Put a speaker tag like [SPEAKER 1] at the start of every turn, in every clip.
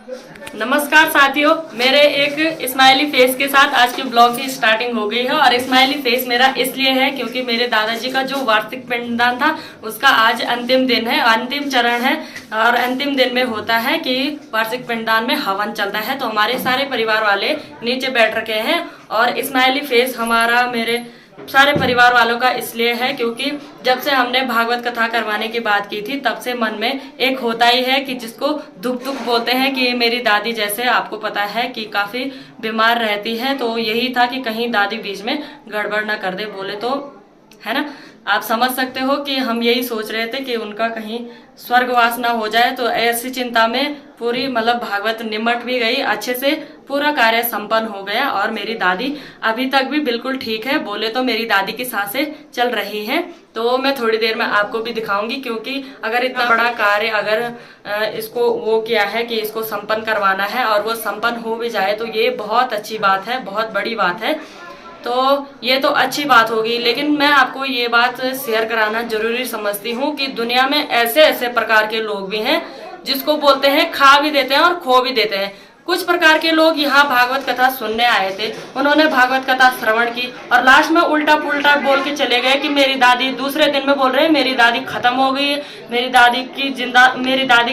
[SPEAKER 1] नमस्कार साथियों, मेरे एक स्माइली फेस के साथ आज के ब्लॉग की स्टार्टिंग हो गई है। और स्माइली फेस मेरा इसलिए है क्योंकि मेरे दादाजी का जो वार्षिक पिंडदान था उसका आज अंतिम दिन है, अंतिम चरण है। और अंतिम दिन में होता है कि वार्षिक पिंडदान में हवन चलता है, तो हमारे सारे परिवार वाले नीचे बैठ रखे हैं। और स्माइली फेस हमारा मेरे सारे परिवार वालों का इसलिए है क्योंकि जब से हमने भागवत कथा करवाने की बात की थी तब से मन में एक होता ही है कि जिसको दुख दुख बोलते हैं कि मेरी दादी जैसे आपको पता है कि काफी बीमार रहती है, तो यही था कि कहीं दादी बीच में गड़बड़ ना कर दे, बोले तो है ना। आप समझ सकते हो कि हम यही सोच रहे थे कि उनका कहीं स्वर्गवास ना हो जाए, तो ऐसी चिंता में पूरी भागवत निमट भी गई, अच्छे से पूरा कार्य संपन्न हो गया। और मेरी दादी अभी तक भी बिल्कुल ठीक है, बोले तो मेरी दादी की सांसें चल रही हैं। तो मैं थोड़ी देर में आपको भी दिखाऊंगी, क्योंकि अगर इतना बड़ा कार्य अगर इसको वो किया है कि इसको संपन्न करवाना है और वो संपन्न हो भी जाए तो ये बहुत अच्छी बात है, बहुत बड़ी बात है। तो ये तो अच्छी बात होगी, लेकिन मैं आपको ये बात शेयर कराना जरूरी समझती हूँ कि दुनिया में ऐसे ऐसे प्रकार के लोग भी हैं जिसको बोलते हैं खा भी देते हैं और खो भी देते हैं। कुछ प्रकार के लोग यहाँ भागवत कथा सुनने आए थे, उन्होंने भागवत कथा श्रवण की और लास्ट में उल्टा पुल्टा बोल के चले गए कि मेरी दादी, दूसरे दिन में बोल रहे हैं मेरी दादी खत्म हो गई है, मेरी दादी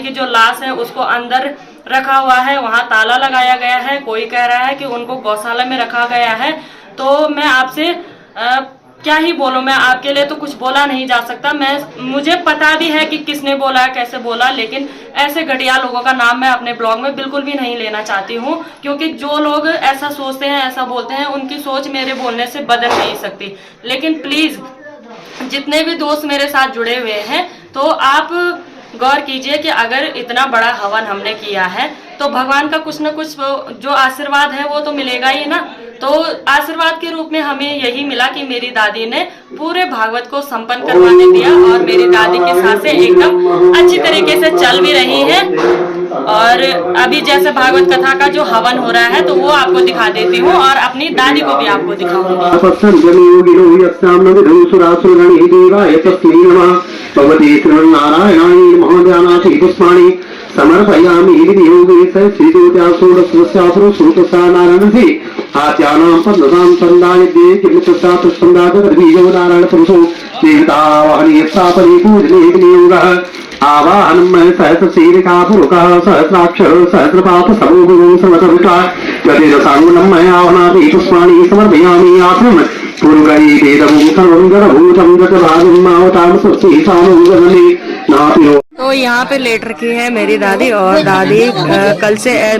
[SPEAKER 1] की जो लाश है उसको अंदर रखा हुआ है, वहाँ ताला लगाया गया है, कोई कह रहा है कि उनको गौशाला में रखा गया है। तो मैं आपसे क्या ही बोलूं, मैं आपके लिए तो कुछ बोला नहीं जा सकता। मुझे पता भी है कि किसने बोला, कैसे बोला, लेकिन ऐसे घटिया लोगों का नाम मैं अपने ब्लॉग में बिल्कुल भी नहीं लेना चाहती हूँ, क्योंकि जो लोग ऐसा सोचते हैं, ऐसा बोलते हैं, उनकी सोच मेरे बोलने से बदल नहीं सकती। लेकिन प्लीज जितने भी दोस्त मेरे साथ जुड़े हुए हैं, तो आप गौर कीजिए कि अगर इतना बड़ा हवन हमने किया है तो भगवान का कुछ न कुछ जो आशीर्वाद है वो तो मिलेगा ही ना। तो आशीर्वाद के रूप में हमें यही मिला कि मेरी दादी ने पूरे भागवत को संपन्न करवाने दिया और मेरी दादी की सांसें एकदम अच्छी तरीके से चल भी रही हैं। और अभी जैसे भागवत कथा का जो हवन हो रहा है तो वो आपको दिखा देती हूँ और अपनी दादी को भी आपको दिखाऊंगी।
[SPEAKER 2] समर्पयामि योगे श्रीदोषोड़स्वस्यासुरसुतसानारायणसे आत्यानां पद्मसां संदाय दे किमित्तसातुष्संदातर्बीजो पुरुषो देवतावाहनि स्थापने पूजने नियोगः आवाहनं सहस्रशीलिका पुरुषः सहस्राक्षर सहस्रपाप समूहो समतविषा गतेन साङ्गुणं मयावनाति पुष्पाणि समर्पयामि आत्मं पूर्वगै वेदं सर्वं गणभूतं गतभागं मावतां स्वस्ति सानुगणे नापिनो।
[SPEAKER 1] तो यहाँ पे लेट रखी है मेरी दादी, और दादी कल से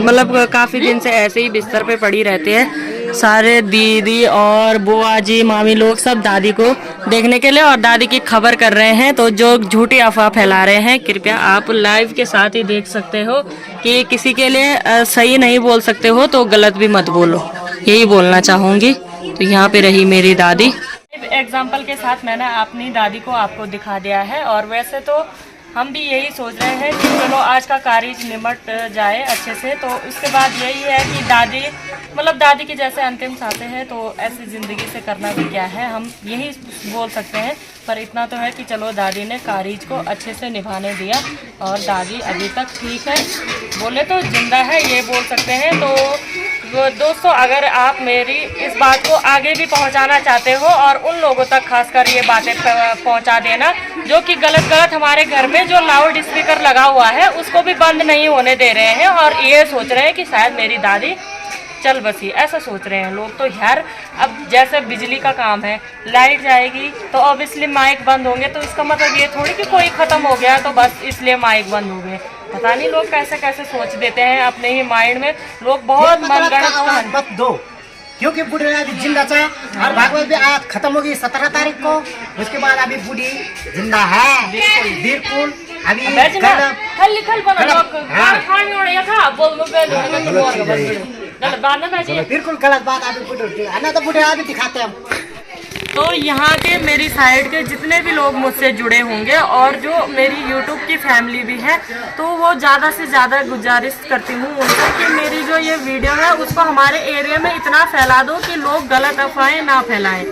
[SPEAKER 1] काफी दिन से ऐसे ही बिस्तर पे पड़ी रहती है। सारे दीदी और बुआ जी, मामी लोग सब दादी को देखने के लिए और दादी की खबर कर रहे हैं। तो जो झूठी अफवाह फैला रहे हैं, कृपया आप लाइव के साथ ही देख सकते हो कि किसी के लिए सही नहीं बोल सकते हो तो गलत भी मत बोलो, यही बोलना चाहूंगी। तो यहाँ पे रही मेरी दादी। एग्जाम्पल के साथ मैंने अपनी दादी को आपको दिखा दिया है। और वैसे तो हम भी यही सोच रहे हैं कि चलो आज का कार्य निमट जाए अच्छे से। तो उसके बाद यही है कि दादी की जैसे अंतिम सांसें हैं, तो ऐसी ज़िंदगी से करना भी क्या है, हम यही बोल सकते हैं। पर इतना तो है कि चलो दादी ने कार्य को अच्छे से निभाने दिया और दादी अभी तक ठीक है, बोले तो जिंदा है, ये बोल सकते हैं। तो दोस्तों, अगर आप मेरी इस बात को आगे भी पहुंचाना चाहते हो और उन लोगों तक खासकर ये बातें पहुंचा देना जो कि गलत हमारे घर में जो लाउड स्पीकर लगा हुआ है उसको भी बंद नहीं होने दे रहे हैं और ये सोच रहे हैं कि शायद मेरी दादी चल बसी, ऐसा सोच रहे हैं लोग। तो यार, अब जैसे बिजली का काम है, लाइट जाएगी तो ऑब्वियसली माइक बंद होंगे, तो इसका मतलब ये थोड़ी कि कोई ख़त्म हो गया तो बस इसलिए माइक बंद हो गए। पता नहीं लोग कैसे कैसे सोच देते हैं अपने ही माइंड में। लोग बहुत मनगढ़ंत
[SPEAKER 3] दो, क्योंकि बूढ़ी अभी जिंदा है और भागवत भी आज खत्म होगी 17 तारीख को। उसके बाद अभी बूढ़ी जिंदा है बिल्कुल। अभी बिल्कुल गलत बात अभी बूढ़े तो बूढ़े अभी दिखाते हैं हम।
[SPEAKER 1] तो यहाँ के मेरी साइड के जितने भी लोग मुझसे जुड़े होंगे और जो मेरी YouTube की फैमिली भी है, तो वो ज़्यादा से ज़्यादा गुजारिश करती हूँ उनसे कि मेरी जो ये वीडियो है उसको हमारे एरिया में इतना फैला दो कि लोग गलत अफवाहें ना फैलाएं।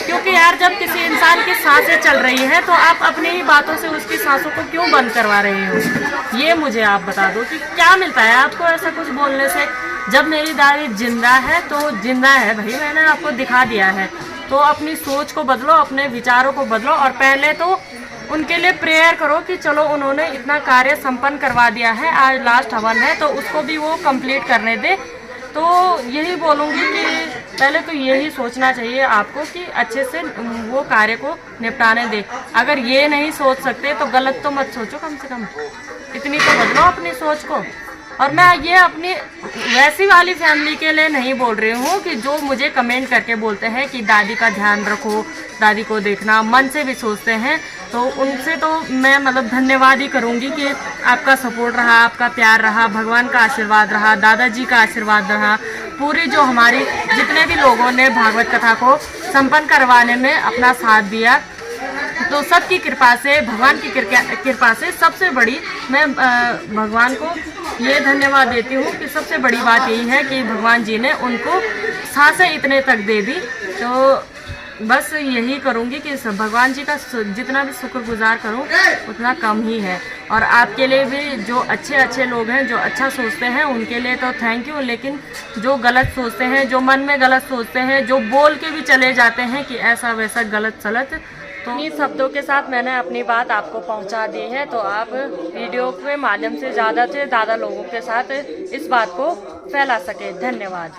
[SPEAKER 1] क्योंकि यार जब किसी इंसान की सांसें चल रही है तो आप अपनी ही बातों से उसकी सांसों को क्यों बंद करवा रहे हो? ये मुझे आप बता दो कि क्या मिलता है आपको ऐसा कुछ बोलने से। जब मेरी दादी जिंदा है तो जिंदा है भाई, मैंने आपको दिखा दिया है। तो अपनी सोच को बदलो, अपने विचारों को बदलो और पहले तो उनके लिए प्रेयर करो कि चलो उन्होंने इतना कार्य संपन्न करवा दिया है, आज लास्ट हवन है तो उसको भी वो कंप्लीट करने दे। तो यही बोलूँगी कि पहले तो यही सोचना चाहिए आपको कि अच्छे से वो कार्य को निपटाने दे। अगर ये नहीं सोच सकते तो गलत तो मत सोचो, कम से कम इतनी तो बदलो अपनी सोच को। और मैं ये अपनी वैसी वाली फैमिली के लिए नहीं बोल रही हूँ कि जो मुझे कमेंट करके बोलते हैं कि दादी का ध्यान रखो, दादी को देखना, मन से भी सोचते हैं, तो उनसे तो मैं मतलब धन्यवाद ही करूँगी कि आपका सपोर्ट रहा, आपका प्यार रहा, भगवान का आशीर्वाद रहा, दादाजी का आशीर्वाद रहा, पूरी जो हमारी जितने भी लोगों ने भागवत कथा को संपन्न करवाने में अपना साथ दिया, तो सबकी कृपा से, भगवान की कृपा से सबसे बड़ी मैं भगवान को ये धन्यवाद देती हूँ कि सबसे बड़ी बात यही है कि भगवान जी ने उनको सांसें इतने तक दे दी। तो बस यही करूँगी कि भगवान जी का जितना भी शुक्रगुजार करूँ उतना कम ही है। और आपके लिए भी जो अच्छे अच्छे लोग हैं, जो अच्छा सोचते हैं, उनके लिए तो थैंक यू। लेकिन जो गलत सोचते हैं, जो मन में गलत सोचते हैं, जो बोल के भी चले जाते हैं कि ऐसा वैसा गलत सलत, तो इन शब्दों के साथ मैंने अपनी बात आपको पहुंचा दी है। तो आप वीडियो के माध्यम से ज़्यादा से ज़्यादा लोगों के साथ इस बात को फैला सके। धन्यवाद।